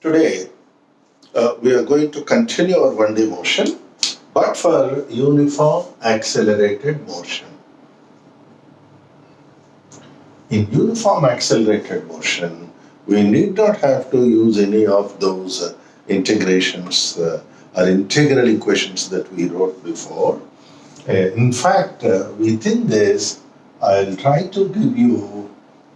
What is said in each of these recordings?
Today, we are going to continue our one-day motion, but for uniform accelerated motion. In uniform accelerated motion, we need not have to use any of those integrations or integral equations that we wrote before. In fact, within this, I'll try to give you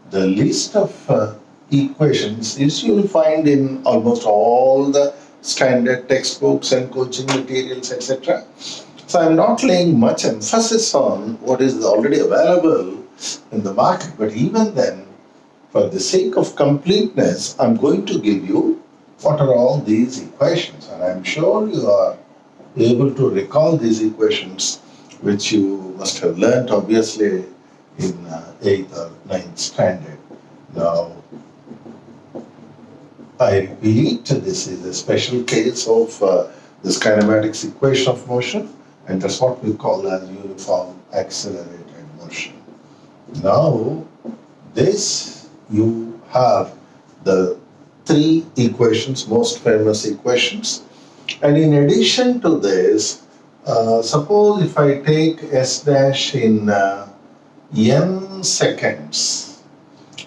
the list of equations is you'll find in almost all the standard textbooks and coaching materials, etc. So I'm not laying much emphasis on what is already available in the market, but even then, for the sake of completeness, I'm going to give you what are all these equations, and I'm sure you are able to recall these equations, which you must have learnt obviously in 8th or 9th standard. Now, I repeat, this is a special case of this kinematics equation of motion, and that's what we call as uniform accelerated motion. Now, this you have the three equations, most famous equations, and in addition to this, suppose if I take s dash in n seconds,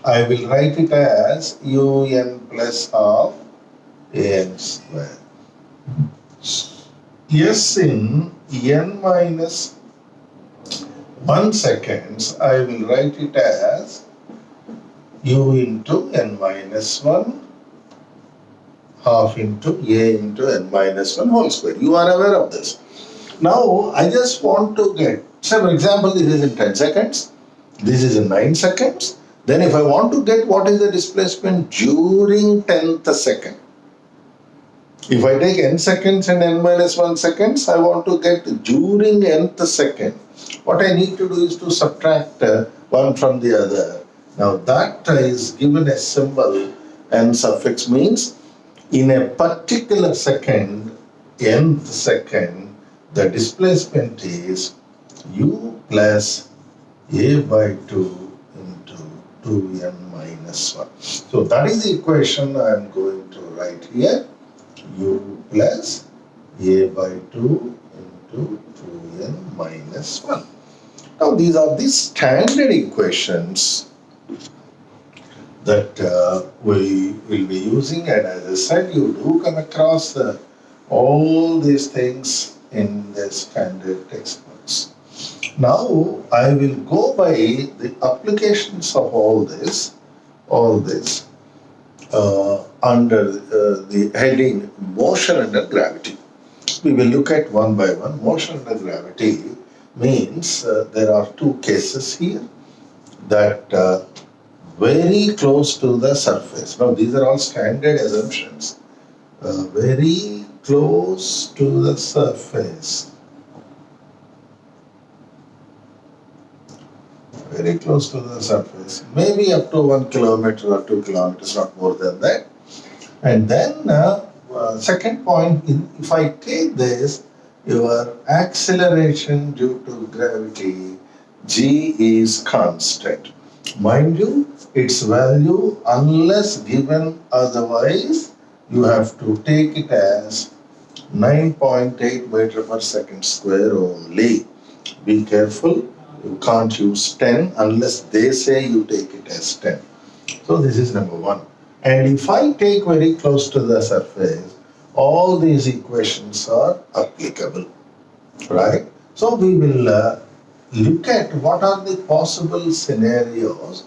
I will write it as un plus half an square. S in n minus 1 seconds, I will write it as u into n minus 1 half into a into n minus 1 whole square. You are aware of this. Now, I just want to get, say for example, this is in 10 seconds, this is in 9 seconds. Then if I want to get what is the displacement during 10th second, if I take n seconds and n minus 1 seconds, I want to get during nth second. What I need to do is to subtract one from the other. Now that is given a symbol, n suffix means in a particular second, nth second, the displacement is u plus a by 2 into 2n minus 1. So that is the equation I am going to write here. U plus a by 2 into 2n minus 1. Now these are the standard equations that we will be using, and as I said, you do come across all these things in the standard textbooks. Now I will go by the applications of all this under the heading motion under gravity. We will look at one by one. Motion under gravity means there are two cases here that very close to the surface. Now these are all standard assumptions. Very close to the surface. Very close to the surface. Maybe up to 1 kilometer or 2 kilometers, not more than that. And then second point, if I take this, your acceleration due to gravity, g is constant. Mind you, its value, unless given otherwise, you have to take it as 9.8 meter per second square only. Be careful, you can't use 10 unless they say you take it as 10. So this is number one. And if I take very close to the surface, all these equations are applicable, right? So we will look at what are the possible scenarios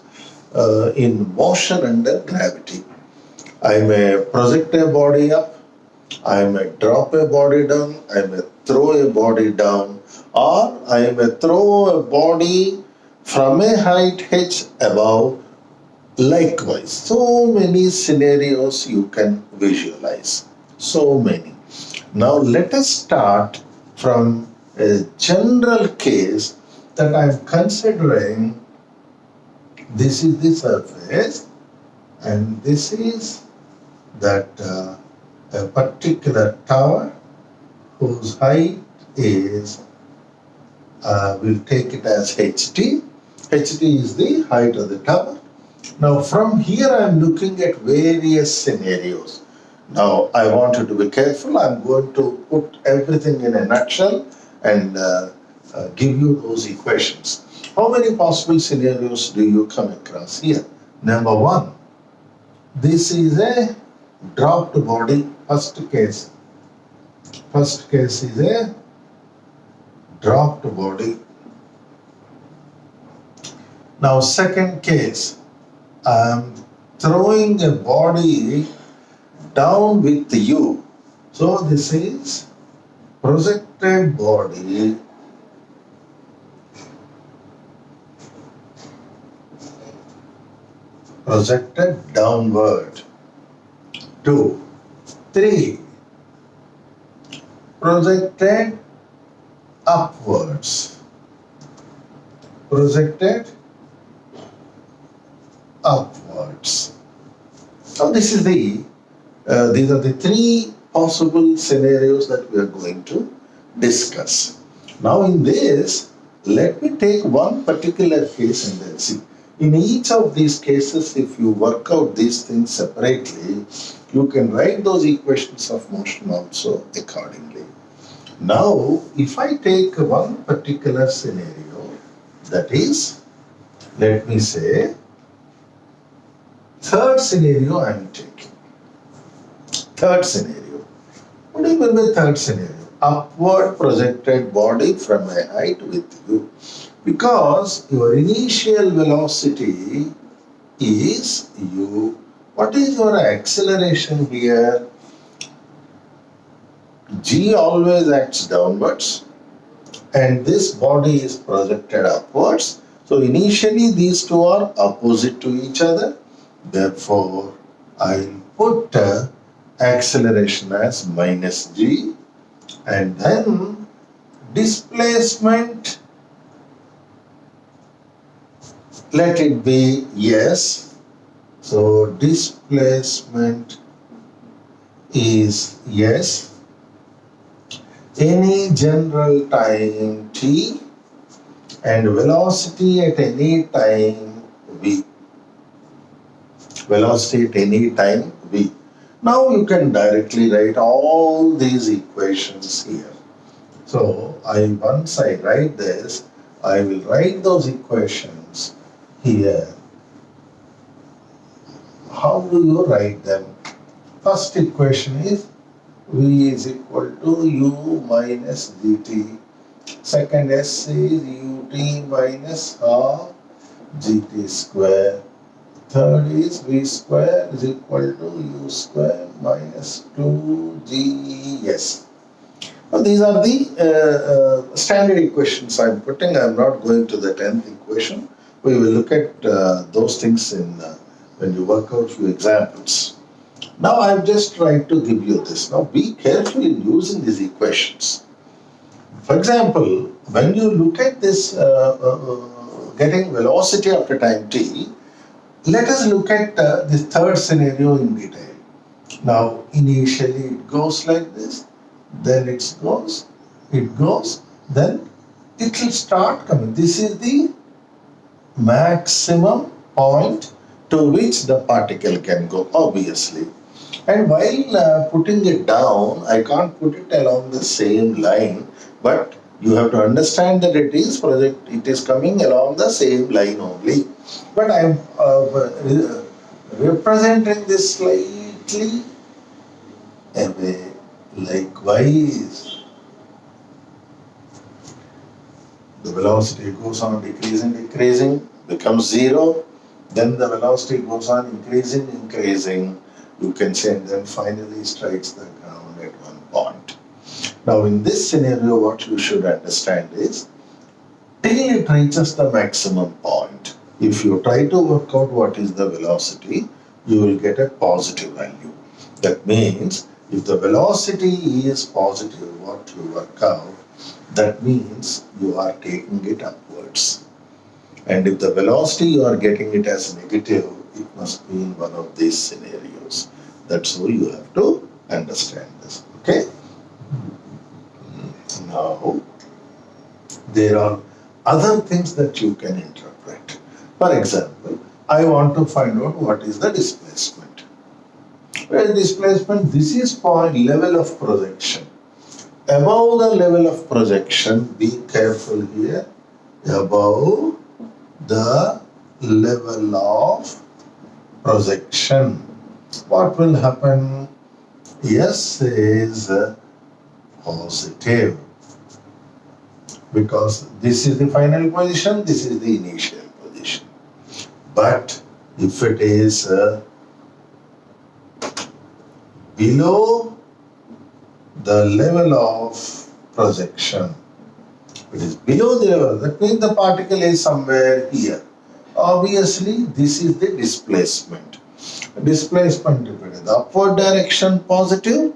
in motion under gravity. I may project a body up, I may drop a body down, I may throw a body down, or I may throw a body from a height h above. Likewise, so many scenarios you can visualize. So many. Now let us start from a general case that I am considering. This is the surface, and this is that a particular tower whose height is, we'll take it as ht. ht is the height of the tower. Now from here I am looking at various scenarios. Now, I want you to be careful. I'm going to put everything in a nutshell and give you those equations. How many possible scenarios do you come across here? Number one, this is a dropped body, first case. First case is a dropped body. Now, second case, I'm throwing a body down with you. So, this is projected body projected downward. 2. 3. Projected upwards. Projected upwards. So this is these are the three possible scenarios that we are going to discuss. Now in this, let me take one particular case and then see. In each of these cases, if you work out these things separately, you can write those equations of motion also accordingly. Now, if I take one particular scenario, that is, let me say, third scenario I am taking. Third scenario. What do you mean by third scenario? Upward projected body from a height with you. Because your initial velocity is u. What is your acceleration here? G always acts downwards and this body is projected upwards. So initially these two are opposite to each other. Therefore, I'll put acceleration as minus g and then displacement, let it be yes. So displacement is yes. Any general time t and velocity at any time v. Velocity at any time v. Now you can directly write all these equations here. So once I write this, I will write those equations here. How do you write them? First equation is v is equal to u minus dt. Second S is ut minus half gt square. Third is v square is equal to u square minus 2gs. Now these are the standard equations I'm putting. I'm not going to the 10th equation. We will look at those things when you work out few examples. Now I've just tried to give you this. Now be careful in using these equations. For example, when you look at this getting velocity after time t, let us look at this third scenario in detail. Now initially it goes like this, then it goes, then it will start coming. This is the maximum point to which the particle can go, obviously. And while putting it down, I can't put it along the same line, but you have to understand that it is coming along the same line only. But I am representing this slightly away. Likewise, the velocity goes on decreasing, becomes zero. Then the velocity goes on increasing. You can say, and then finally strikes the ground at one point. Now, in this scenario, what you should understand is, till it reaches the maximum point, if you try to work out what is the velocity, you will get a positive value. That means, if the velocity is positive, what you work out, that means you are taking it upwards. And if the velocity you are getting it as negative, it must be in one of these scenarios. That's how you have to understand this. Okay? Now, there are other things that you can interpret. For example, I want to find out what is the displacement. Where displacement, this is point level of projection. Above the level of projection, be careful here, above the level of projection, what will happen? S is positive because this is the final position, this is the initial position. But if it is below the level of projection, it is below the level, that means the particle is somewhere here. Obviously, this is the displacement. Displacement depends the upward direction positive,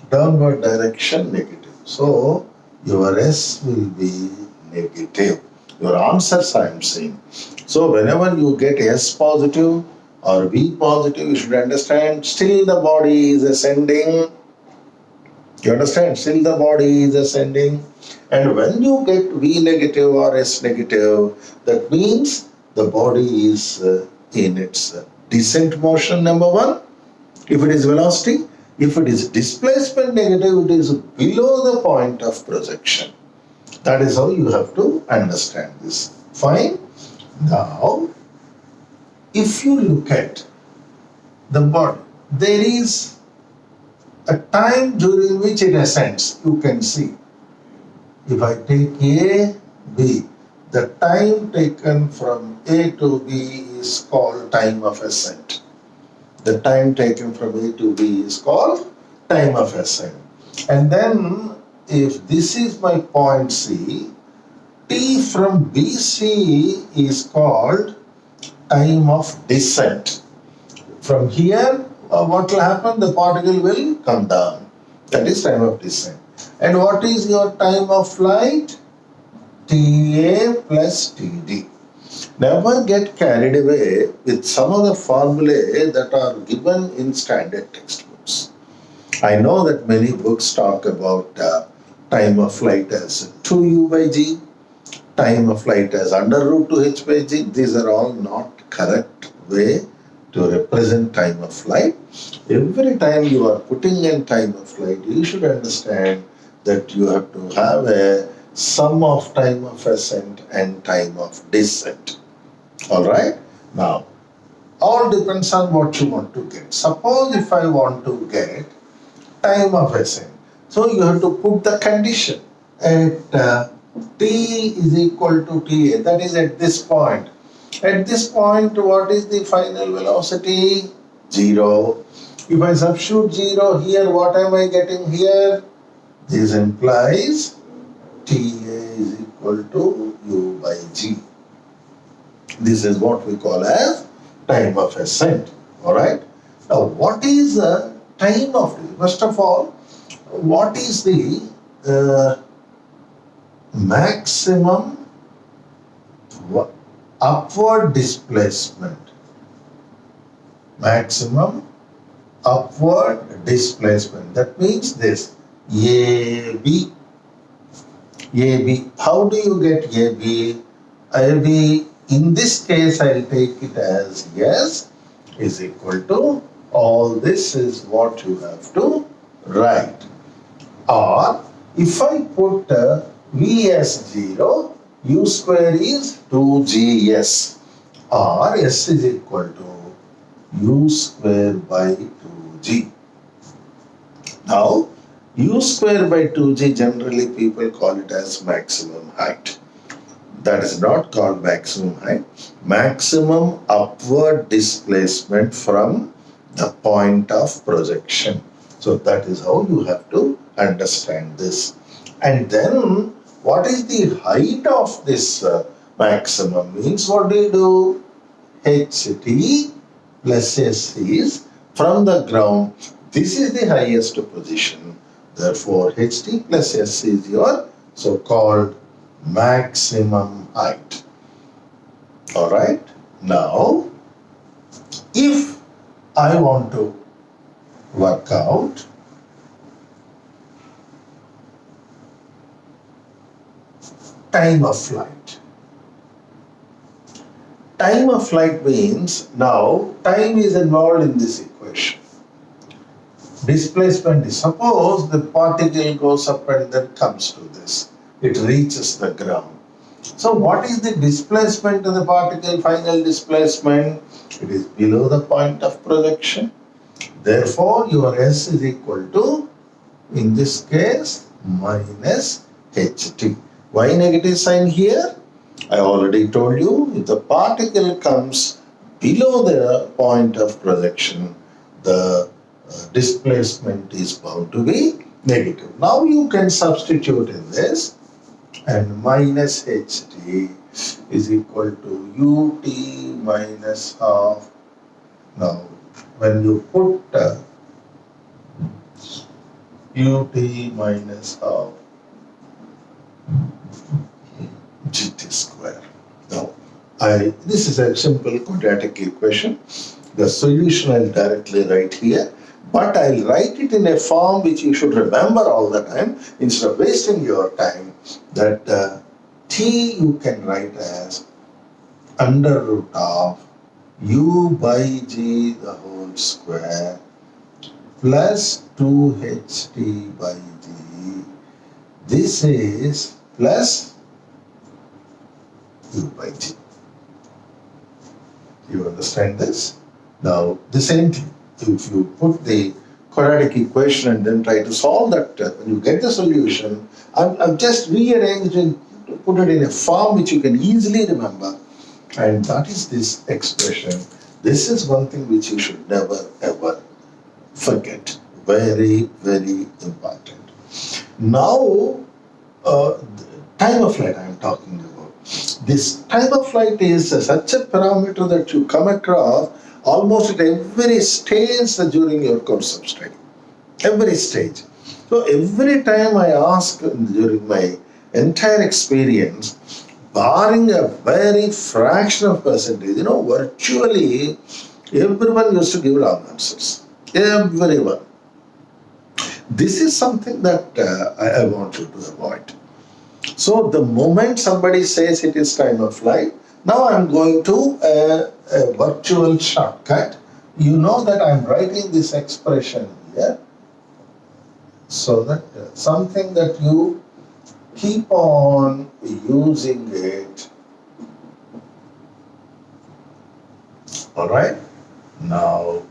downward direction negative. So, your S will be negative. Your answers I am saying. So, whenever you get S positive or V positive, you should understand still the body is ascending. You understand? Still the body is ascending. And when you get V negative or S negative, that means the body is in its descent motion, number one. If it is velocity, if it is displacement negative, it is below the point of projection. That is how you have to understand this. Fine. Now, if you look at the body, there is a time during which it ascends. You can see. If I take A, B, the time taken from A to B is called time of ascent. The time taken from A to B is called time of ascent. And then if this is my point C, T from BC is called time of descent. From here, what will happen? The particle will come down. That is time of descent. And what is your time of flight? TA plus TD. Never get carried away with some of the formulae that are given in standard textbooks. I know that many books talk about time of flight as 2u by g, time of flight as under root 2h by g. These are all not correct way to represent time of flight. Every time you are putting in time of flight, you should understand that you have to have a sum of time of ascent and time of descent. Alright? Now, all depends on what you want to get. Suppose if I want to get time of ascent, so you have to put the condition at T is equal to TA, that is at this point. At this point, what is the final velocity? 0. If I substitute 0 here, what am I getting here? This implies TA is equal to U by G. This is what we call as time of ascent. Alright? Now, what is the time of descent? First of all, what is the maximum upward displacement? Maximum upward displacement. That means this. AB. AB. How do you get AB? AB, in this case, I'll take it as S is equal to, all this is what you have to write. Or, if I put V as 0, U square is 2GS. Or S is equal to U square by 2G. Now, U square by 2G, generally people call it as maximum height. That is not called maximum height. Maximum upward displacement from the point of projection. So that is how you have to understand this. And then what is the height of this maximum? Means what do you do? HT plus SC is from the ground. This is the highest position. Therefore, HT plus SC is your so-called maximum height. Alright. Now, if I want to work out time of flight. Time of flight means now time is involved in this equation. Displacement is, suppose the particle goes up and then comes to this. It reaches the ground. So what is the displacement of the particle, final displacement? It is below the point of projection. Therefore, your S is equal to, in this case, minus ht. Why negative sign here? I already told you, if the particle comes below the point of projection, the displacement is bound to be negative. Now you can substitute in this, and minus ht is equal to ut minus half. Now, when you put ut minus half gt square. Now, this is a simple quadratic equation. The solution I'll directly write here, but I'll write it in a form which you should remember all the time instead of wasting your time. That t you can write as under root of u by g the whole square plus 2ht by g. This is plus u by g. You understand this? Now, the same thing. If you put the quadratic equation and then try to solve that, when you get the solution, I've just rearranged and put it in a form which you can easily remember. And that is this expression. This is one thing which you should never ever forget. Very, very important. Now, time of flight I am talking about. This time of flight is such a parameter that you come across almost at every stage during your course of study. Every stage. So every time I ask during my entire experience, barring a very fraction of percentage, virtually everyone used to give long answers. Everyone. This is something that I want you to avoid. So the moment somebody says it is time of flight, now I'm going to a virtual shortcut. You know that I'm writing this expression here so that something that you keep on using it. All right. Now,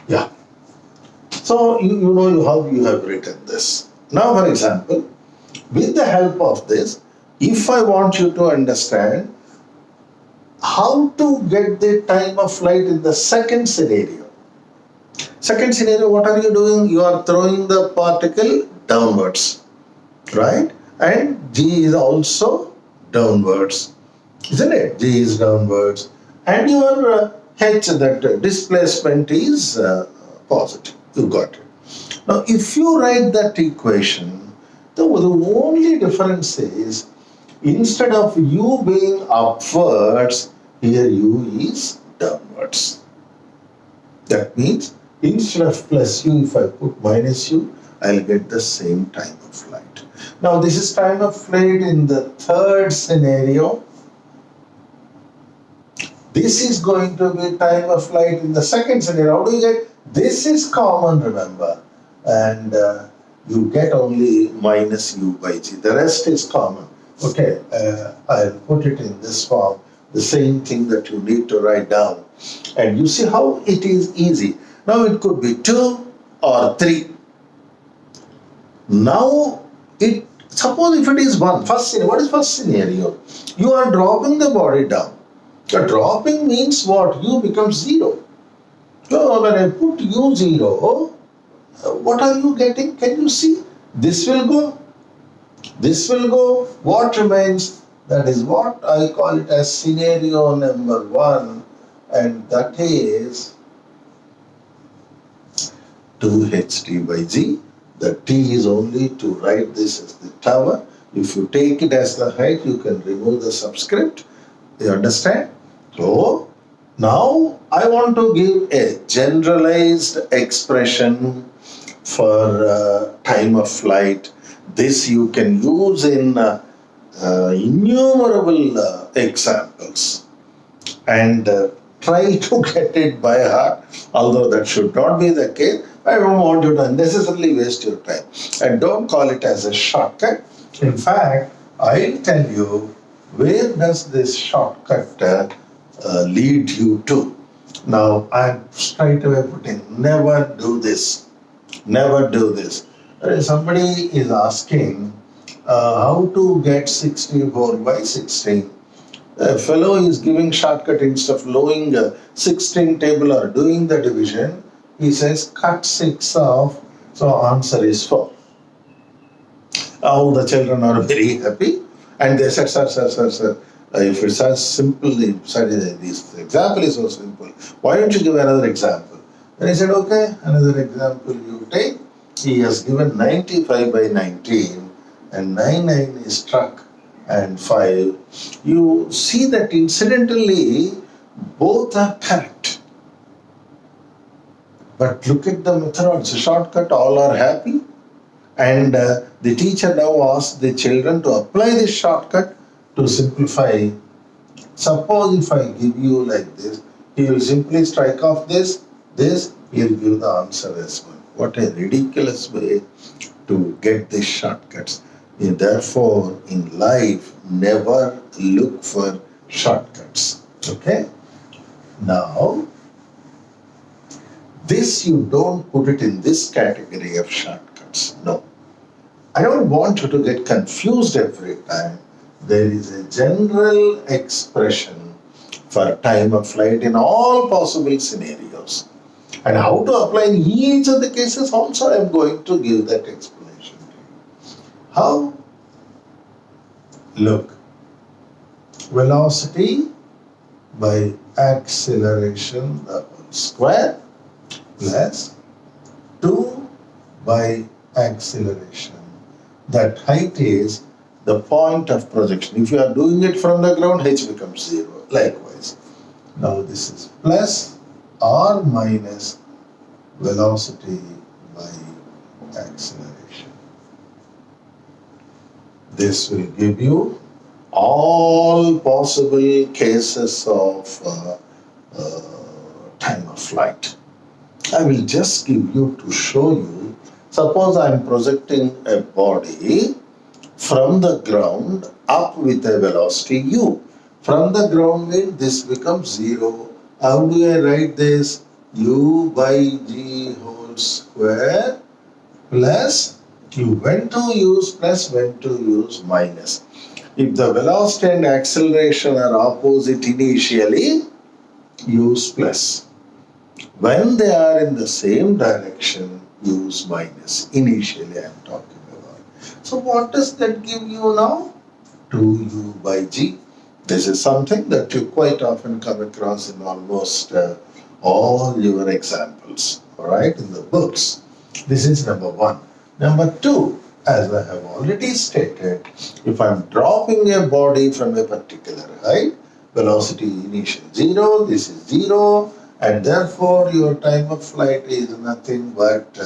yeah. So you know how you have written this. Now, for example, with the help of this, if I want you to understand how to get the time of flight in the second scenario. Second scenario, what are you doing? You are throwing the particle downwards, right? And g is also downwards, isn't it? G is downwards. And your h, that displacement is positive. You got it. Now, if you write that equation, the only difference is instead of u being upwards, here u is downwards. That means instead of plus u, if I put minus u, I'll get the same time of flight. Now, this is time of flight in the third scenario. This is going to be time of flight in the second scenario. How do you get? This is common, remember. And you get only minus u by g. The rest is common. Okay, I'll put it in this form. The same thing that you need to write down. And you see how it is easy. Now it could be 2 or 3. Now, suppose if it is 1, first scenario, what is first scenario? You are dropping the body down. So dropping means what? U becomes 0. So when I put u 0, what are you getting? Can you see? This will go. This will go. What remains? That is what I call it as scenario number 1, and that is 2ht by g. The t is only to write this as the tower. If you take it as the height, you can remove the subscript. You understand? So, now I want to give a generalized expression for time of flight. This you can use in innumerable examples, and try to get it by heart, although that should not be the case. I don't want you to unnecessarily waste your time. And don't call it as a shortcut. In fact, I'll tell you where does this shortcut lead you to. Now, I'm straight away putting never do this. Never do this. Somebody is asking how to get 64 by 16. A fellow is giving shortcut instead of knowing 16 table or doing the division. He says cut 6 off, so answer is 4. Now the children are very happy and they said, sir, if it's as simple, this example is so simple, why don't you give another example? Then he said, okay, another example you take. He has given 95 by 19 and 9 is struck and 5. You see that incidentally both are correct. But look at the method, it's a shortcut, all are happy. And the teacher now asks the children to apply this shortcut to simplify. Suppose if I give you like this, he will simply strike off this, he will give the answer as well. What a ridiculous way to get these shortcuts. And therefore, in life, never look for shortcuts. Okay? Now, this you don't put it in this category of shortcuts. No. I don't want you to get confused every time. There is a general expression for time of flight in all possible scenarios. And how to apply in each of the cases also I am going to give that explanation to you. How? Look, velocity by acceleration the whole square plus 2 by acceleration. That height is the point of projection. If you are doing it from the ground, h becomes 0. Likewise. Now this is plus or minus velocity by acceleration. This will give you all possible cases of time of flight. I will just give you to show you. Suppose I am projecting a body from the ground up with a velocity u. From the ground wave, this becomes 0. How do I write this? U by g whole square plus q. When to use plus, when to use minus. If the velocity and acceleration are opposite initially, use plus. When they are in the same direction, use minus. Initially I am talking about. So what does that give you now? 2u by g. This is something that you quite often come across in almost all your examples, alright, in the books. This is number 1. Number 2, as I have already stated, if I am dropping a body from a particular height, velocity initial 0, this is 0, and therefore your time of flight is nothing but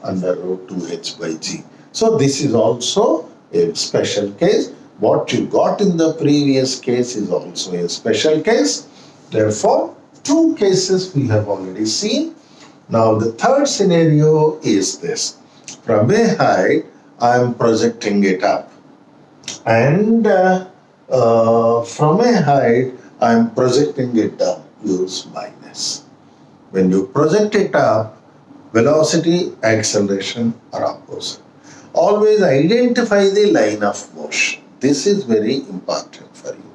under root 2h by g. So this is also a special case. What you got in the previous case is also a special case. Therefore, 2 cases we have already seen. Now the third scenario is this. From a height, I am projecting it up. And from a height, I am projecting it down. Use minus. When you project it up, velocity, acceleration are opposite. Always identify the line of motion. This is very important for you.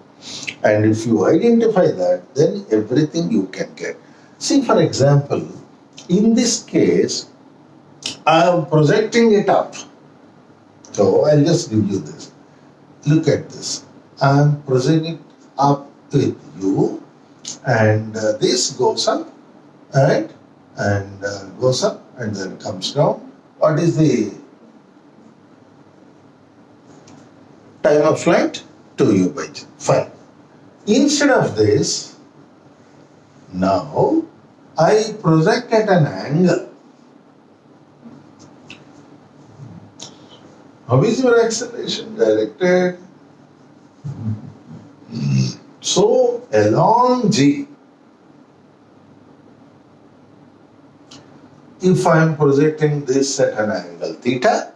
And if you identify that, then everything you can get. See, for example, in this case, I am projecting it up. So I'll just give you this. Look at this. I am projecting it up with you, and this goes up, right? And goes up and then comes down. What is the time of flight? 2u by g. Fine. Instead of this, now I project at an angle. How is your acceleration directed? So along g, if I am projecting this at an angle theta,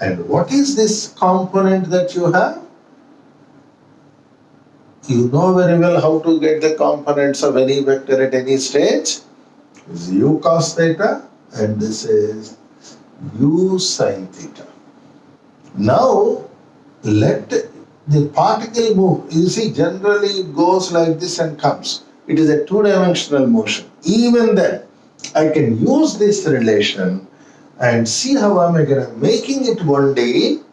and what is this component that you have? You know very well how to get the components of any vector at any stage. This is u cos theta and this is u sin theta. Now let the particle move. You see, generally it goes like this and comes. It is a two-dimensional motion. Even then, I can use this relation and see how am I going to making it 1D.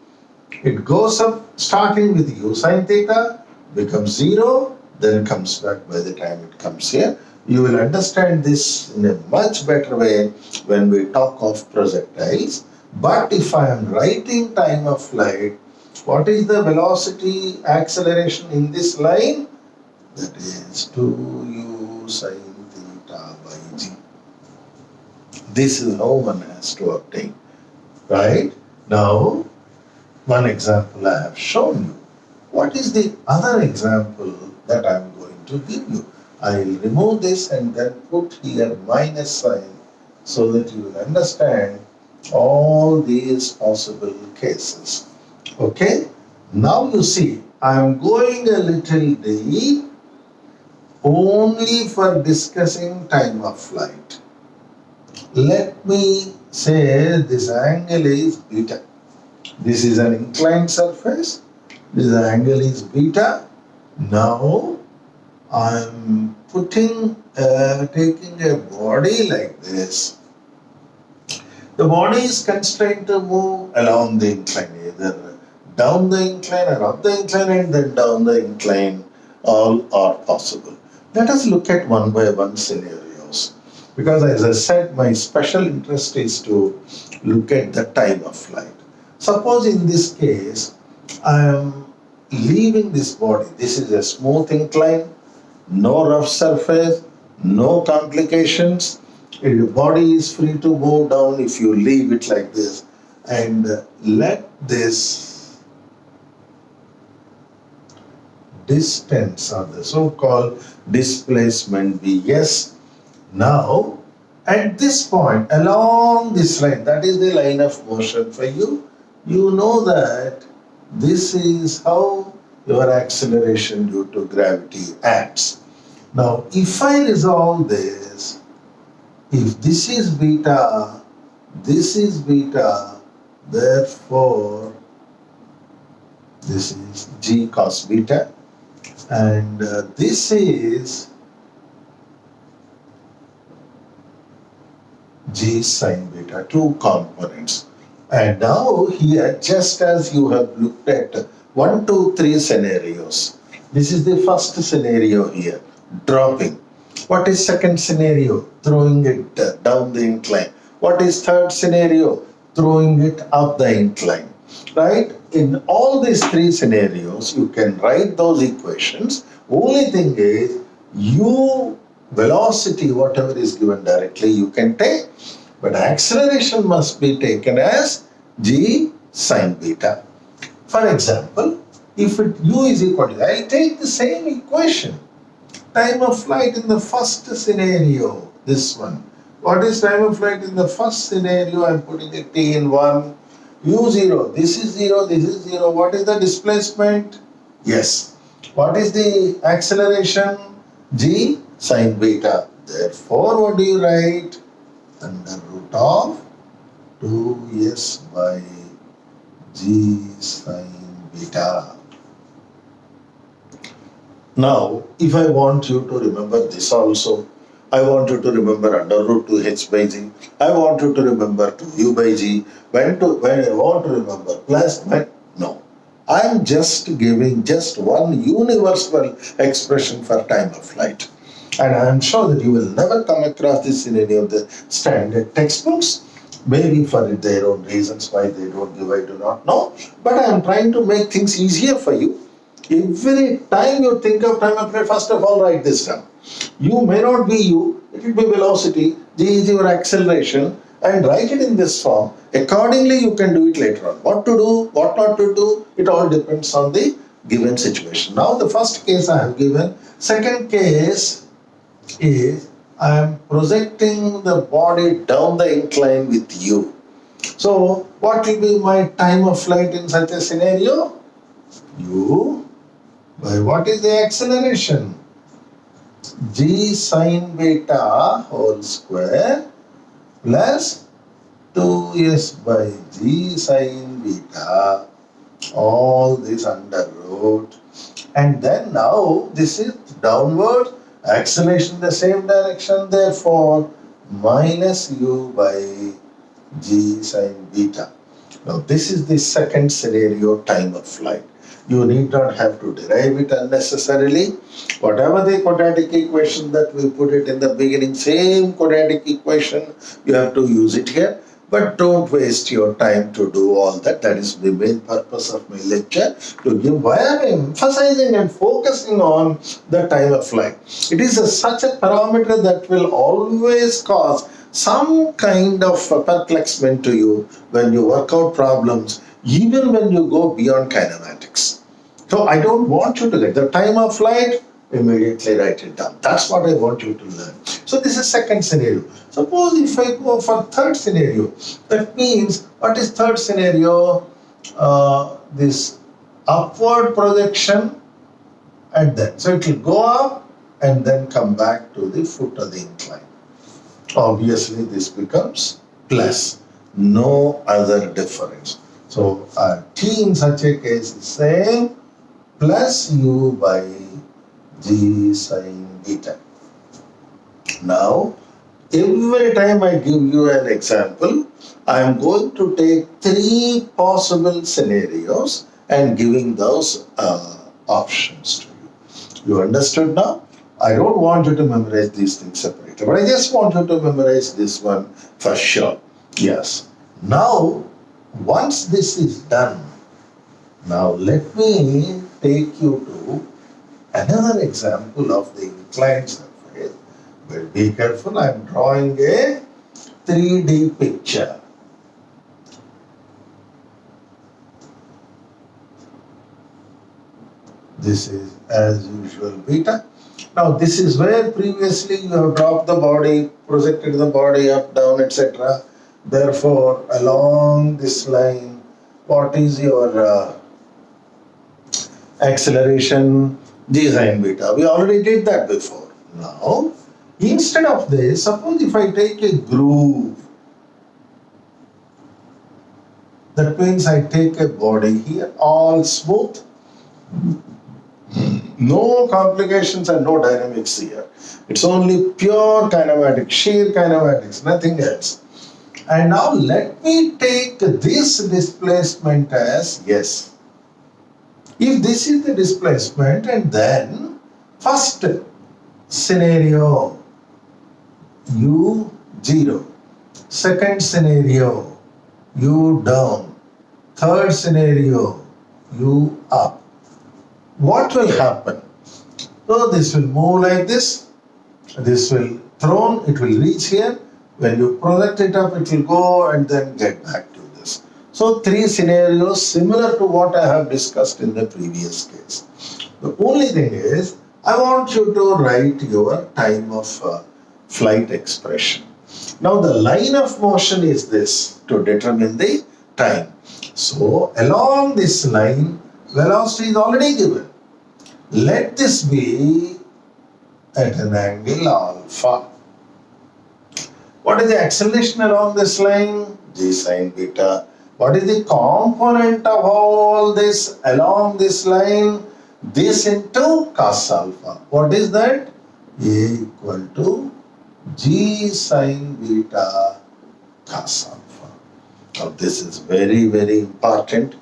It goes up starting with u sin theta, becomes 0, then comes back by the time it comes here. You will understand this in a much better way when we talk of projectiles. But if I am writing time of flight, what is the velocity acceleration in this line? That is 2u sin theta by g. This is how one has to obtain. Right? Now, one example I have shown you. What is the other example that I am going to give you? I will remove this and then put here minus sign so that you will understand all these possible cases. Okay? Now you see, I am going a little deep only for discussing time of flight. Let me say this angle is beta. This is an inclined surface. This angle is beta. Now I am taking a body like this. The body is constrained to move along the incline, either down the incline or up the incline and then down the incline. All are possible. Let us look at one by one scenarios. Because as I said, my special interest is to look at the time of flight. Suppose in this case, I am leaving this body. This is a smooth incline, no rough surface, no complications. The body is free to move down if you leave it like this. And let this distance or the so-called displacement be yes. Now, at this point, along this line, that is the line of motion for you, you know that this is how your acceleration due to gravity acts. Now, if I resolve this, if this is beta, therefore this is g cos beta, and this is g sin beta, two components. And now here, just as you have looked at 1, 2, 3 scenarios, this is the first scenario here, dropping. What is second scenario? Throwing it down the incline. What is third scenario? Throwing it up the incline. Right? In all these 3 scenarios, you can write those equations. Only thing is, u velocity, whatever is given directly, you can take. But acceleration must be taken as g sin beta. For example, if u is equal to, I will take the same equation. Time of flight in the first scenario, this one. What is time of flight in the first scenario? I am putting a t in 1. u0, this is 0, this is 0. What is the displacement? Yes. What is the acceleration? G sin beta. Therefore, what do you write? Under root of 2s by g sin beta. Now, if I want you to remember this also, I want you to remember under root 2h by g. I want you to remember 2u by g. When I want to remember plus, no. I am just giving just one universal expression for time of flight. And I am sure that you will never come across this in any of the standard textbooks. Maybe for their own reasons why they don't give, I do not know. But I am trying to make things easier for you. Every time you think of time of flight, first of all, write this down. U may not be u, it will be velocity, g is your acceleration, and write it in this form. Accordingly, you can do it later on. What to do, what not to do, it all depends on the given situation. Now, the first case I have given. Second case is I am projecting the body down the incline with u. So what will be my time of flight in such a scenario? U by what is the acceleration? G sine beta whole square plus 2s by g sine beta, all this under root. And then now this is downward, acceleration in the same direction, therefore minus u by g sine beta. Now this is the second scenario, time of flight. You need not have to derive it unnecessarily. Whatever the quadratic equation that we put it in the beginning, same quadratic equation, you have to use it here. But don't waste your time to do all that. That is the main purpose of my lecture, to give why I am emphasizing and focusing on the time of flight. It is such a parameter that will always cause some kind of perplexement to you when you work out problems, even when you go beyond kinematics. So I don't want you to get the time of flight, immediately write it down. That's what I want you to learn. So this is second scenario. Suppose if I go for third scenario, that means what is third scenario? This upward projection and then, so it will go up and then come back to the foot of the incline. Obviously this becomes plus, no other difference. So t in such a case is same, plus u by g sine beta. Now every time I give you an example, I am going to take three possible scenarios and giving those options to you. You understood now? I don't want you to memorize these things separately, but I just want you to memorize this one for sure. Yes. Now, once this is done, now let me take you to another example of the inclined surface. But be careful, I am drawing a 3D picture. This is as usual beta. Now this is where previously you have dropped the body, projected the body up, down, etc. Therefore, along this line, what is your acceleration? G sine beta. We already did that before. Now, instead of this, suppose if I take a groove, that means I take a body here, all smooth, no complications and no dynamics here. It's only pure kinematics, sheer kinematics, nothing else. And now let me take this displacement as yes. If this is the displacement, and then first scenario u0, second scenario u down, third scenario u up. What will happen? So this will move like this will thrown, it will reach here. When you project it up, it will go and then get back to this. So three scenarios similar to what I have discussed in the previous case. The only thing is, I want you to write your time of flight expression. Now the line of motion is this to determine the time. So along this line, velocity is already given. Let this be at an angle alpha. What is the acceleration along this line? G sine beta. What is the component of all this along this line? This into cos alpha. What is that? A equal to G sine beta cos alpha. Now this is very, very important.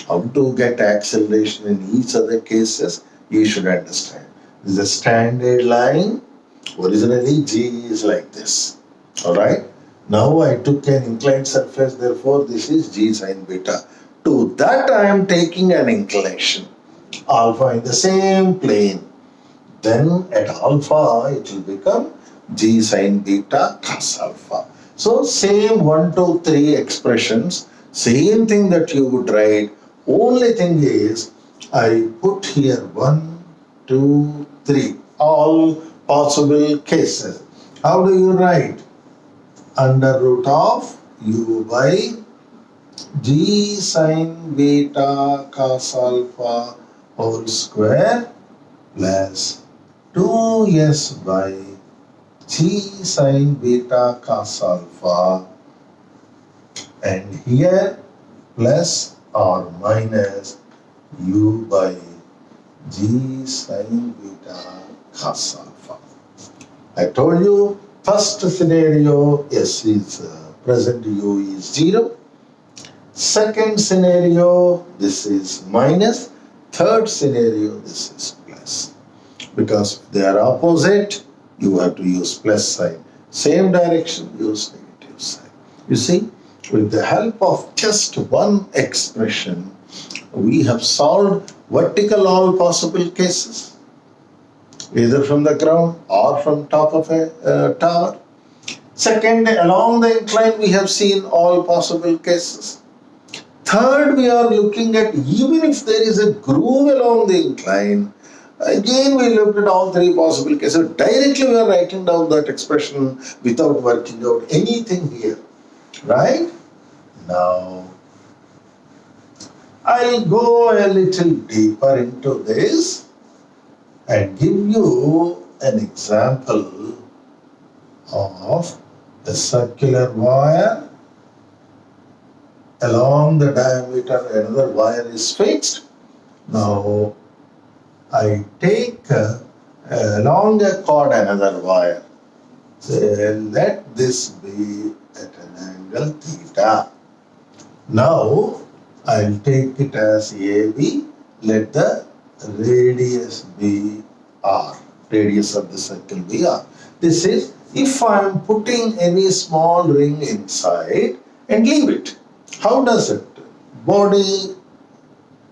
How to get acceleration in each of the cases, you should understand. This is a standard line. Originally G is like this. Alright. Now I took an inclined surface, therefore this is G sine beta. To that I am taking an inclination. Alpha in the same plane. Then at alpha it will become G sine beta cos alpha. So same 1, 2, 3 expressions, same thing that you would write. Only thing is I put here 1, 2, 3, all possible cases. How do you write? Under root of u by g sin beta cos alpha whole square plus 2s by g sin beta cos alpha, and here plus or minus u by g sin beta cos alpha. I told you first scenario s is present, u is 0. Second scenario, this is minus. Third scenario, this is plus. Because they are opposite, you have to use plus sign. Same direction, use negative sign. You see, with the help of just one expression, we have solved vertical all possible cases, either from the ground or from top of a tower. Second, along the incline, we have seen all possible cases. Third, we are looking at even if there is a groove along the incline. Again, we looked at all three possible cases. Directly, we are writing down that expression without working out anything here. Right? Now, I'll go a little deeper into this and give you an example of a circular wire. Along the diameter, another wire is fixed. Now, I take along a cord another wire. So, let this be at an angle theta. Now, I'll take it as AB. Let the radius be R. Radius of the circle be R. This is if I am putting any small ring inside and leave it. How does it? Body,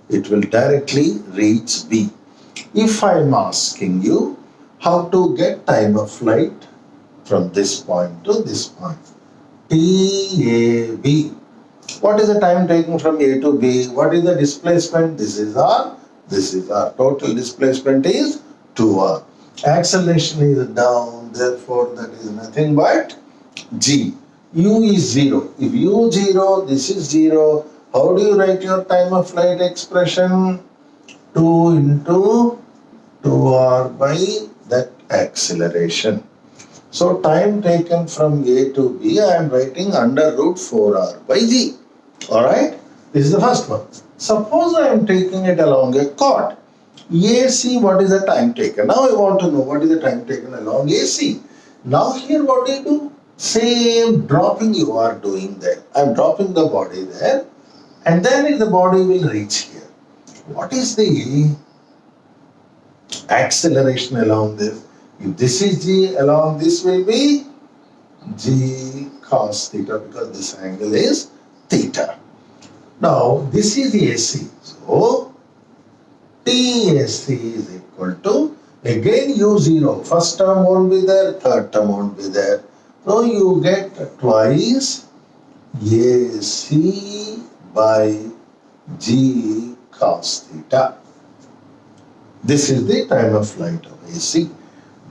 it will directly reach B. If I am asking you how to get time of flight from this point to this point, TAB. What is the time taken from A to B? What is the displacement? This is R. This is R. Total displacement is 2R. Acceleration is down, therefore that is nothing but G. U is 0. If U 0, this is 0. How do you write your time of flight expression? 2 into 2R by that acceleration. So time taken from A to B, I am writing under root 4R by G. Alright? This is the first one. Suppose I am taking it along a cord. AC, what is the time taken? Now I want to know what is the time taken along AC. Now here what do you do? Same dropping you are doing there. I am dropping the body there, and then the body will reach here. What is the acceleration along this? If this is G, along this will be G cos theta, because this angle is theta. Now this is AC. So TAC is equal to, again U0. First term won't be there, third term won't be there. So you get twice AC by G cos theta. This is the time of flight of AC.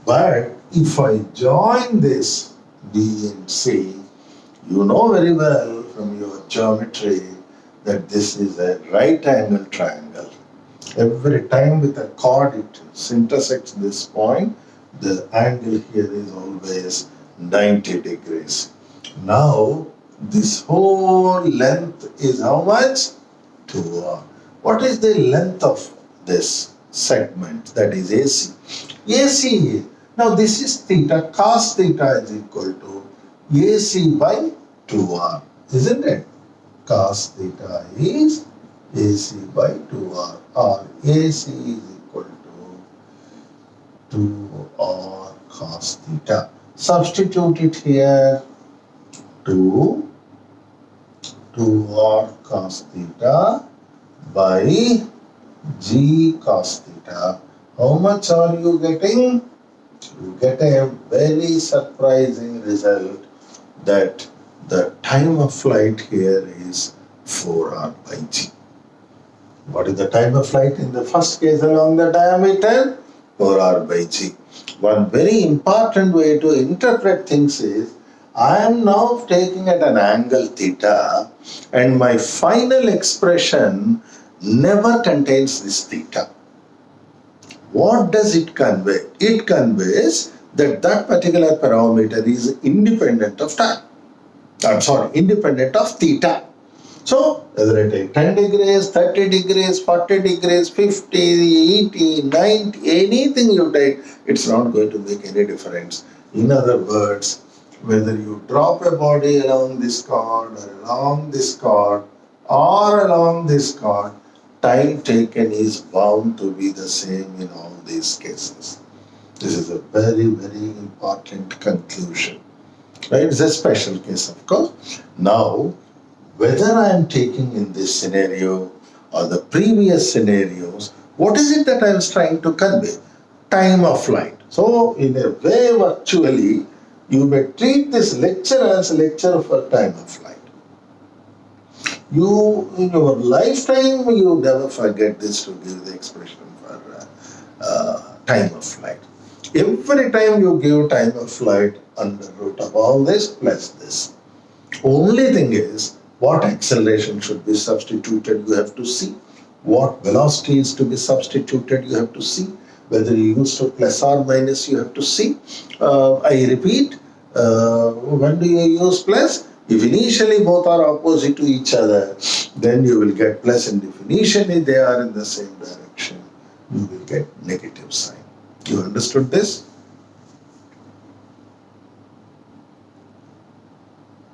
But if I join this B and C, you know very well from your geometry that this is a right angle triangle. Every time with a chord it intersects this point, the angle here is always 90 degrees. Now, this whole length is how much? 2R. What is the length of this segment? That is AC. AC, now this is theta, cos theta is equal to AC by 2R, isn't it? Cos theta is AC by 2R, or AC is equal to 2R cos theta. Substitute it here, 2R cos theta by G cos theta. How much are you getting? You get a very surprising result that the time of flight here is 4R by G. What is the time of flight in the first case along the diameter? 4R by G. One very important way to interpret things is I am now taking at an angle theta, and my final expression never contains this theta. What does it convey? It conveys that that particular parameter is independent of time. Independent of theta. So, whether I take 10 degrees, 30 degrees, 40 degrees, 50, 80, 90, anything you take, it's not going to make any difference. In other words, whether you drop a body along this chord or along this chord or along this chord, time taken is bound to be the same in all these cases. This is a very, very important conclusion. Right? It's a special case, of course. Now, whether I am taking in this scenario or the previous scenarios, what is it that I was trying to convey? Time of flight. So, in a way, virtually, you may treat this lecture as a lecture for time of flight. You, in your lifetime, you never forget this to give the expression for time of flight. Every time you give time of flight, under root of all this plus this. Only thing is, what acceleration should be substituted, you have to see. What velocity is to be substituted, you have to see. Whether you use to plus or minus, you have to see. I repeat, when do you use plus? If initially both are opposite to each other, then you will get plus, and if initially they are in the same direction, you will get negative sign. You understood this?